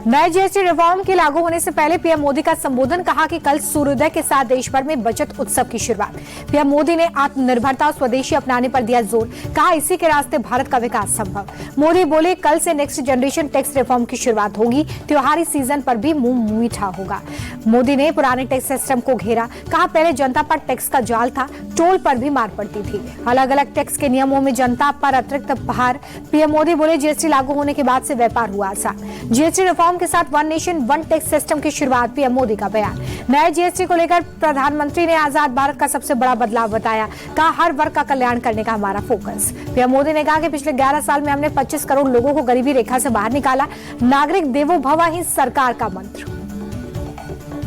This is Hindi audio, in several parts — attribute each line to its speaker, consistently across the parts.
Speaker 1: नए जीएसटी रिफॉर्म के लागू होने से पहले पीएम मोदी का संबोधन, कहा कि कल सूर्योदय के साथ देश भर में बचत उत्सव की शुरुआत। पीएम मोदी ने आत्मनिर्भरता और स्वदेशी अपनाने पर दिया जोर, कहा इसी के रास्ते भारत का विकास संभव। मोदी बोले कल से नेक्स्ट जनरेशन टैक्स रिफॉर्म की शुरुआत होगी, त्योहारी सीजन पर भी मुंह मीठा होगा। मोदी ने पुराने टैक्स सिस्टम को घेरा, कहा पहले जनता पर टैक्स का जाल था, टोल पर भी मार पड़ती थी, अलग अलग टैक्स के नियमों में जनता पर अतिरिक्त भार। पीएम मोदी बोले जीएसटी लागू होने के बाद से व्यापार हुआ आसान। जीएसटी रिफॉर्म के साथ one nation one tax system की शुरुआत, पीएम मोदी का बयान। नए जीएसटी को लेकर प्रधानमंत्री ने आजाद भारत का सबसे बड़ा बदलाव बताया, कहा हर वर्ग का कल्याण करने का हमारा फोकस। पीएम मोदी ने कहा कि पिछले 11 साल में हमने 25 करोड़ लोगों को गरीबी रेखा से बाहर निकाला। नागरिक देवो भव ही सरकार का मंत्र।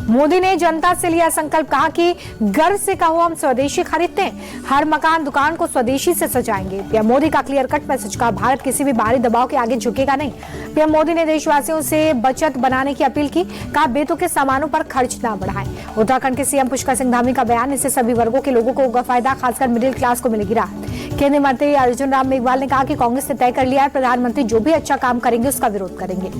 Speaker 1: मोदी ने जनता से लिया संकल्प, कहा कि गर्व से कहो हम स्वदेशी खरीदते हैं, हर मकान दुकान को स्वदेशी से सजाएंगे। पीएम मोदी का क्लियर कट मैसेज, कहा भारत किसी भी बाहरी दबाव के आगे झुकेगा नहीं। पीएम मोदी ने देशवासियों से बचत बनाने की अपील की, कहा बेतुके सामानों पर खर्च ना बढ़ाएं। उत्तराखंड के सीएम पुष्कर सिंह धामी का बयान, इससे सभी वर्गों के लोगों को होगा फायदा, खासकर मिडिल क्लास को मिलेगी राहत। केंद्रीय मंत्री अर्जुन राम मेघवाल ने कहा कि कांग्रेस ने तय कर लिया है, प्रधानमंत्री जो भी अच्छा काम करेंगे उसका विरोध करेंगे।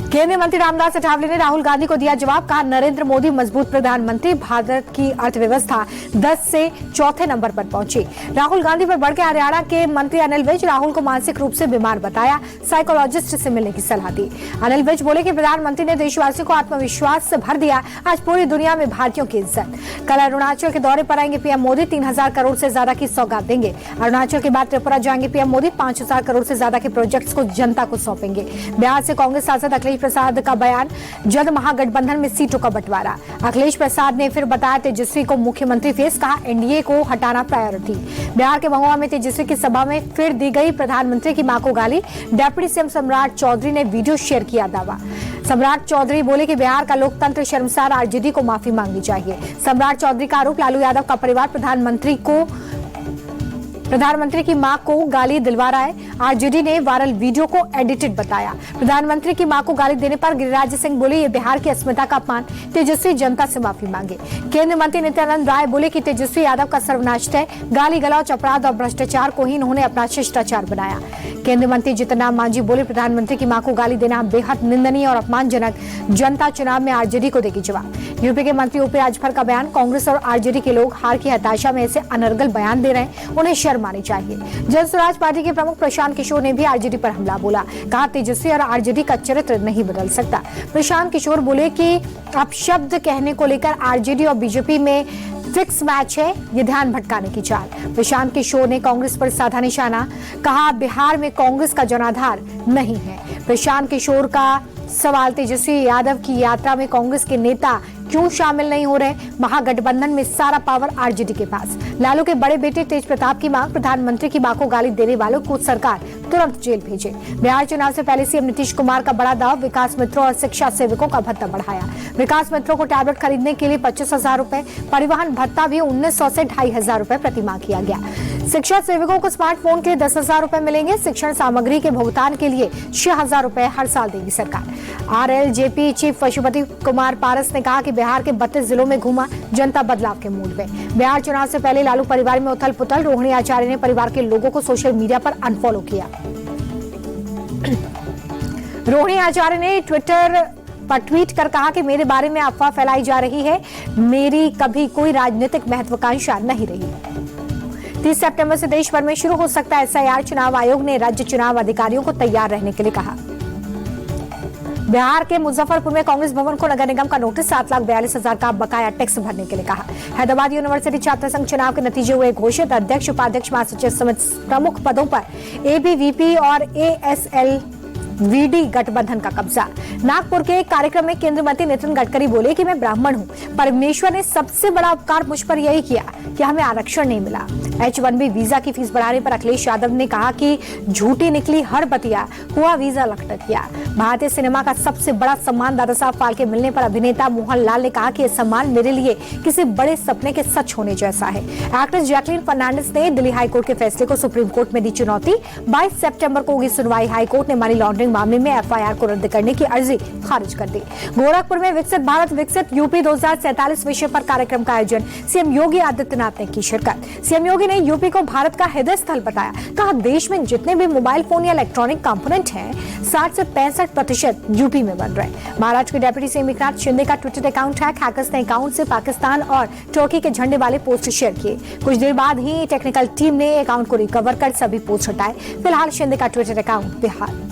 Speaker 1: केंद्रीय मंत्री रामदास अठावले ने राहुल गांधी को दिया जवाब, कहा नरेंद्र मोदी मजबूत प्रधानमंत्री, भारत की अर्थव्यवस्था 10 से चौथे नंबर पर पहुंची। राहुल गांधी पर बढ़ के हरियाणा के मंत्री अनिल विज, राहुल को मानसिक रूप से बीमार बताया, साइकोलॉजिस्ट से मिलने की सलाह दी। अनिल विज बोले कि प्रधानमंत्री ने देशवासियों को आत्मविश्वास से भर दिया, आज पूरी दुनिया में भारतीयों की इज्जत। कल अरुणाचल के दौरे पर आएंगे पीएम मोदी, 3000 करोड़ से ज्यादा की सौगात देंगे। अरुणाचल के बाद त्रिपुरा जाएंगे पीएम मोदी, 5000 करोड़ से ज्यादा के प्रोजेक्ट्स को जनता को सौंपेंगे। बिहार से कांग्रेस सांसद अखिलेश प्रसाद का बयान, जल्द महागठबंधन में सीटों का बंटवारा। अखिलेश प्रसाद ने फिर बताया तेजस्वी को मुख्यमंत्री फेस, कहा एनडीए को हटाना प्रायोरिटी। बिहार के महुआ में तेजस्वी की सभा में फिर दी गई प्रधानमंत्री की मां को गाली, डिप्टी सीएम सम्राट चौधरी ने वीडियो शेयर किया दावा। सम्राट चौधरी बोले कि बिहार का लोकतंत्र शर्मसार, आरजेडी को माफी मांगनी चाहिए। सम्राट चौधरी का आरोप, लालू यादव का परिवार प्रधानमंत्री की मां को गाली दिलवा रहा है। आरजेडी ने वायरल वीडियो को एडिटेड बताया। प्रधानमंत्री की मां को गाली देने पर गिरिराज सिंह बोले ये बिहार की अस्मिता का अपमान, तेजस्वी जनता से माफी मांगे। केंद्रीय मंत्री नित्यानंद राय बोले कि तेजस्वी यादव का सर्वनाश है, गाली गलौच, अपराध और भ्रष्टाचार को ही इन्होंने अपना शिष्टाचार बनाया। केंद्रीय मंत्री जीतन राम मांझी बोले प्रधानमंत्री की मां को गाली देना बेहद निंदनीय और अपमानजनक, जनता चुनाव में आरजेडी को देगी जवाब। यूपी के मंत्री ओपी राजभर का बयान, कांग्रेस और आरजेडी के लोग हार की हताशा में ऐसे अनर्गल बयान दे रहे हैं, उन्हें शर्म आनी चाहिए। जन स्वराज पार्टी के प्रमुख प्रशांत किशोर ने भी आरजेडी पर हमला बोला, कहा तेजस्वी और आरजेडी का चरित्र नहीं बदल सकता। प्रशांत किशोर बोले कि अब शब्द कहने को लेकर आरजेडी और बीजेपी में फिक्स मैच है, ये ध्यान भटकाने की चाल। प्रशांत किशोर ने कांग्रेस पर साधा निशाना, कहा बिहार में कांग्रेस का जनाधार नहीं है। प्रशांत किशोर का सवाल, तेजस्वी यादव की यात्रा में कांग्रेस के नेता क्यों शामिल नहीं हो रहे? महागठबंधन में सारा पावर आरजेडी के पास। लालू के बड़े बेटे तेज प्रताप की मांग, प्रधानमंत्री की मां को गाली देने वालों को सरकार तुरंत जेल भेजे। बिहार चुनाव से पहले सीएम नीतीश कुमार का बड़ा दाव, विकास मित्रों और शिक्षा सेवकों का भत्ता बढ़ाया। विकास मित्रों को टैबलेट खरीदने के लिए 25,000 रुपए, परिवहन भत्ता भी 1900 से 2500 रुपए प्रति माह किया गया। शिक्षा सेवकों को स्मार्टफोन के लिए 10,000 रुपए मिलेंगे। शिक्षण सामग्री के भुगतान के लिए 6,000 रुपए हर साल देगी सरकार। आरएलजेपी चीफ पशुपति कुमार पारस ने कहा कि बिहार के 32 जिलों में घूमा, जनता बदलाव के मूड में। बिहार चुनाव से पहले लालू परिवार में उथल पुथल, रोहिणी आचार्य ने परिवार के लोगों को सोशल मीडिया पर अनफॉलो किया। रोहिणी आचार्य ने ट्विटर पर ट्वीट कर कहा कि मेरे बारे में अफवाह फैलाई जा रही है, मेरी कभी कोई राजनीतिक महत्वाकांक्षा नहीं रही। 30 सितंबर से देश भर में शुरू हो सकता है एसआईआर, चुनाव आयोग ने राज्य चुनाव अधिकारियों को तैयार रहने के लिए कहा। बिहार के मुजफ्फरपुर में कांग्रेस भवन को नगर निगम का नोटिस, 7,42,000 का बकाया टैक्स भरने के लिए कहा। हैदराबाद यूनिवर्सिटी छात्र संघ चुनाव के नतीजे हुए घोषित, अध्यक्ष, उपाध्यक्ष, महासचिव समेत प्रमुख पदों पर एबीवीपी और एएसएलवीडी गठबंधन का कब्जा। नागपुर के एक कार्यक्रम में केंद्रीय मंत्री नितिन गडकरी बोले कि मैं ब्राह्मण हूं, परमेश्वर ने सबसे बड़ा उपकार मुझ पर यही किया कि हमें आरक्षण नहीं मिला। H1B वीजा की फीस बढ़ाने पर अखिलेश यादव ने कहा कि झूठी निकली हर बतिया, हुआ वीजा लटकिया। भारतीय सिनेमा का सबसे बड़ा सम्मान दादा साहब फाल्के मिलने पर अभिनेता मोहनलाल ने कहा कि यह सम्मान मेरे लिए किसी बड़े सपने के सच होने जैसा है। एक्ट्रेस जैकलीन फर्नांडिस ने दिल्ली हाईकोर्ट के फैसले को सुप्रीम कोर्ट में दी चुनौती। 22 सितंबर को होगी सुनवाई। हाईकोर्ट ने मनी लॉन्ड्रिंग मामले में एफआईआर को रद्द करने की अर्जी खारिज कर दी। गोरखपुर में विकसित भारत विकसित यूपी 2047 विषय पर कार्यक्रम का आयोजन, सीएम योगी आदित्यनाथ ने की शिरकत। सीएम योगी यूपी ने यूपी को भारत का हृदय स्थल बताया। कहा देश में जितने भी मोबाइल फोन या इलेक्ट्रॉनिक कंपोनेंट हैं 60 से 65% यूपी में बन रहे हैं। महाराष्ट्र के डिप्टी सीएम एकनाथ शिंदे का ट्विटर अकाउंट है। हैकर्स ने अकाउंट से पाकिस्तान और तुर्की के झंडे वाले पोस्ट शेयर किए। कुछ देर बाद ही टेक्निकल टीम ने अकाउंट को रिकवर कर सभी पोस्ट हटाए। फिलहाल शिंदे का ट्विटर अकाउंट बेहाल।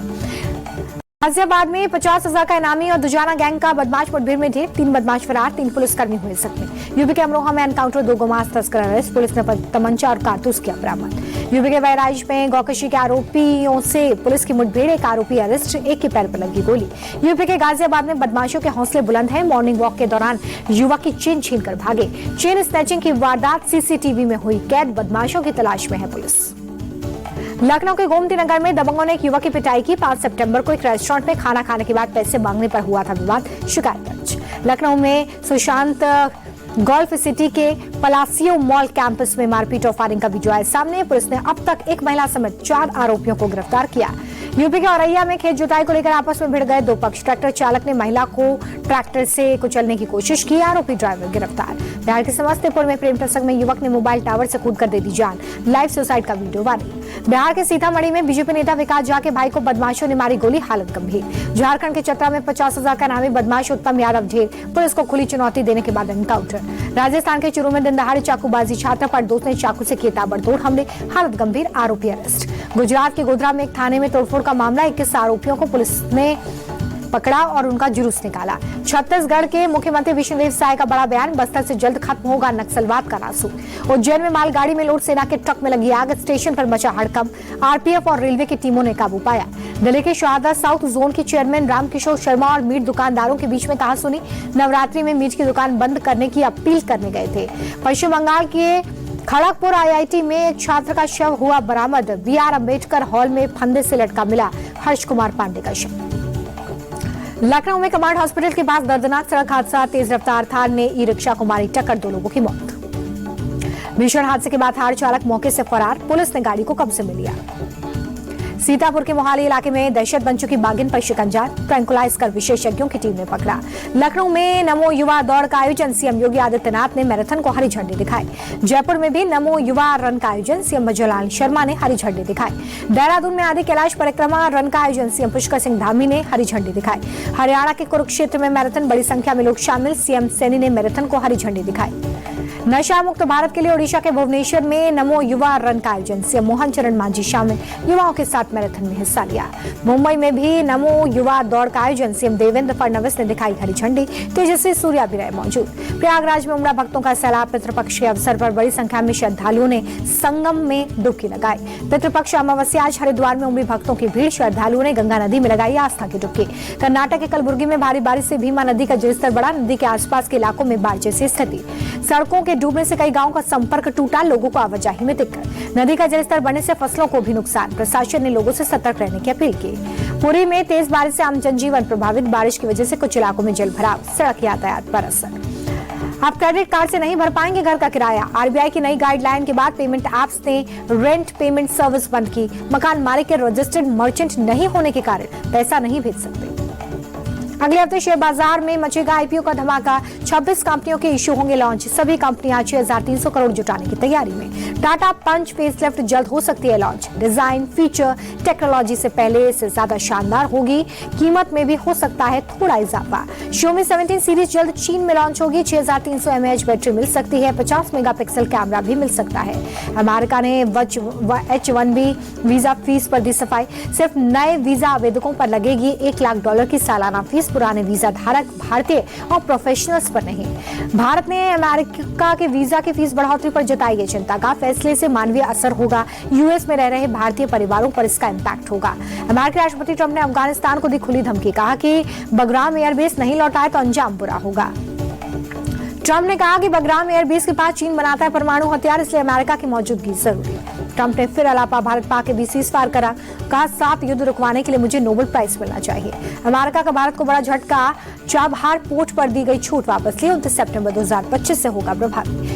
Speaker 1: गाजियाबाद में 50,000 का इनामी और दुजाना गैंग का बदमाश मुठभेड़ में ढेर। 3 बदमाश फरार, 3 पुलिसकर्मी हुए जख्मी। यूपी के अमरोहा में एनकाउंटर, 2 गोमांस तस्कर अरेस्ट। पुलिस ने तमंचा और कारतूस किया बरामद। यूपी के बहराइच में गौकशी के आरोपियों से पुलिस की मुठभेड़, 1 आरोपी अरेस्ट, 1 के पैर पर लगी गोली। यूपी के गाजियाबाद में बदमाशों के हौसले बुलंद हैं। मॉर्निंग वॉक के दौरान युवक की चेन छीनकर भागे। चेन स्नैचिंग की वारदात सीसीटीवी में हुई कैद। बदमाशों की तलाश में है पुलिस। लखनऊ के गोमती नगर में दबंगों ने एक युवक की पिटाई की। 5 सितंबर को एक रेस्टोरेंट में खाना खाने के बाद पैसे मांगने पर हुआ था विवाद। शिकायत दर्ज। लखनऊ में सुशांत गोल्फ सिटी के पलासियो मॉल कैंपस में मारपीट और फायरिंग का वीडियो आया सामने। पुलिस ने अब तक एक महिला समेत 4 आरोपियों को गिरफ्तार किया। यूपी के औरैया में खेत जुताई को लेकर आपस में भिड़ गए 2 पक्ष। ट्रैक्टर चालक ने महिला को ट्रैक्टर से कुचलने की कोशिश की। आरोपी ड्राइवर गिरफ्तार। बिहार के समस्तीपुर में प्रेम प्रसंग में युवक ने मोबाइल टावर से कूदकर दे दी जान। लाइव सुसाइड का वीडियो वायरल। बिहार के सीतामढ़ी में बीजेपी नेता विकास झा के भाई को बदमाशों ने मारी गोली, हालत गंभीर। झारखंड के चतरा में 50,000 का नामी बदमाश उत्तम यादव ढेर। पुलिस को खुली चुनौती देने के बाद एनकाउंटर। राजस्थान के चूरू में दिन दहाड़े चाकूबाजी, छात्र पर दोस्त ने चाकू से किए ताबड़तोड़ हमले, हालत गंभीर, आरोपी अरेस्ट। गुजरात के गोधरा में एक थाने में तोड़फोड़ का मामला, 21 आरोपियों को पुलिस ने पकड़ा और उनका जुलूस निकाला। छत्तीसगढ़ के मुख्यमंत्री विष्णुदेव साय का बड़ा बयान, बस्तर से जल्द खत्म होगा नक्सलवाद का नासूर। उज्जैन में मालगाड़ी में लोड, सेना के ट्रक में लगी आग, स्टेशन पर मचा हड़कंप। आरपीएफ और रेलवे की टीमों ने काबू पाया। दिल्ली के शारदा साउथ जोन के चेयरमैन रामकिशोर शर्मा और मीट दुकानदारों के बीच में कहासुनी। नवरात्रि में मीट की दुकान बंद करने की अपील करने गए थे। पश्चिम बंगाल के खड़गपुर आईआईटी में एक छात्र का शव हुआ बरामद। बीआर अंबेडकर हॉल में फंदे से लटका मिला हर्ष कुमार पांडे का शव। लखनऊ में कमांड हॉस्पिटल के पास दर्दनाक सड़क हादसा, तेज रफ्तार थार ने ई रिक्शा को मारी टक्कर, 2 लोगों की मौत। भीषण हादसे के बाद थार चालक मौके से फरार, पुलिस ने गाड़ी को कब्जे में लिया। सीतापुर के मोहाली इलाके में दहशत बन चुकी बाघिन पर शिकंजा, ट्रैंकुलाइज कर विशेषज्ञों की टीम ने पकड़ा। लखनऊ में नमो युवा दौड़ का आयोजन, सीएम योगी आदित्यनाथ ने मैराथन को हरी झंडी दिखाई। जयपुर में भी नमो युवा रन का आयोजन, सीएम मजोलाल शर्मा ने हरी झंडी दिखाई। देहरादून में आदि कैलाश परिक्रमा रन का आयोजन, सीएम पुष्कर सिंह धामी ने हरी झंडी दिखाई। हरियाणा के कुरुक्षेत्र में मैराथन, बड़ी संख्या में लोग शामिल, सीएम सैनी ने मैराथन को हरी झंडी दिखाई। नशा मुक्त भारत के लिए ओडिशा के भुवनेश्वर में नमो युवा रन का आयोजन, सीएम मोहन चरण मांझी शामिल, युवाओं के साथ मैराथन में हिस्सा लिया। मुंबई में भी नमो युवा दौड़ का आयोजन, सीएम देवेंद्र फडणवीस ने दिखाई हरी झंडी, तेजस्वी सूर्या भी रहे मौजूद। प्रयागराज में उमड़ा भक्तों का सैलाब, पितृपक्ष के अवसर पर बड़ी संख्या में श्रद्धालुओं ने संगम में डुबकी लगाई। पितृपक्ष अमावस्या आज हरिद्वार में उमड़ी भक्तों की भीड़, श्रद्धालुओं ने गंगा नदी में लगाई आस्था की डुबकी। कर्नाटक के कलबुर्गी में भारी बारिश से भीमा नदी का जलस्तर बढ़ा, नदी के आसपास के इलाकों में बाढ़ जैसी स्थिति। सड़कों के डूबने से कई गांवों का संपर्क टूटा, लोगों को आवाजाही में दिक्कत। नदी का जलस्तर बढ़ने से फसलों को भी नुकसान, प्रशासन ने लोगों से सतर्क रहने की अपील की। पुरी में तेज बारिश से आम जनजीवन प्रभावित, बारिश की वजह से कुछ इलाकों में जल भराव, सड़क यातायात पर असर। आप क्रेडिट कार्ड से नहीं भर पाएंगे घर का किराया, आरबीआई की नई गाइडलाइन के बाद पेमेंट ऐप्स ने रेंट पेमेंट सर्विस बंद की। मकान मालिक के रजिस्टर्ड मर्चेंट नहीं होने के कारण पैसा नहीं भेज सकते। अगले हफ्ते शेयर बाजार में मचेगा आईपीओ का धमाका, 26 कंपनियों के इश्यू होंगे लॉन्च। सभी कंपनियां 6,300 करोड़ जुटाने की तैयारी में। टाटा पंच फेसलिफ्ट जल्द हो सकती है लॉन्च, डिजाइन फीचर टेक्नोलॉजी से पहले से ज्यादा शानदार होगी, कीमत में भी हो सकता है थोड़ा इजाफा। Xiaomi 17 सीरीज जल्द चीन में लॉन्च होगी, 6,300 mAh बैटरी मिल सकती है, 50 मेगापिक्सल कैमरा भी मिल सकता है। अमेरिका ने H-1B वीजा फीस पर दी सफाई, सिर्फ नए वीजा आवेदकों पर लगेगी $1 लाख की सालाना फीस, पुराने वीजा धारक भारतीय और प्रोफेशनल्स पर नहीं। भारत ने अमेरिका के वीजा की फीस बढ़ोतरी पर जताई है चिंता, का फैसले से मानवीय असर होगा, यूएस में रह रहे भारतीय परिवारों पर इसका इम्पैक्ट होगा। अमेरिकी राष्ट्रपति ट्रंप ने अफगानिस्तान को दी खुली धमकी, कहा कि बगराम एयरबेस नहीं लौटाए तो अंजाम बुरा होगा। ट्रंप ने कहा कि बगराम एयरबेस के पास चीन बनाता है परमाणु हथियार, इसलिए अमेरिका की मौजूदगी जरूरी। ट्रंप ने फिर अलापा भारत पाक के बीच सीज़फायर करा, कहा 7 युद्ध रुकवाने के लिए मुझे नोबेल प्राइज मिलना चाहिए। अमेरिका का भारत को बड़ा झटका, चाबहार पोर्ट पर दी गई छूट वापस ली, 29 सितंबर 2025 से होगा प्रभावी।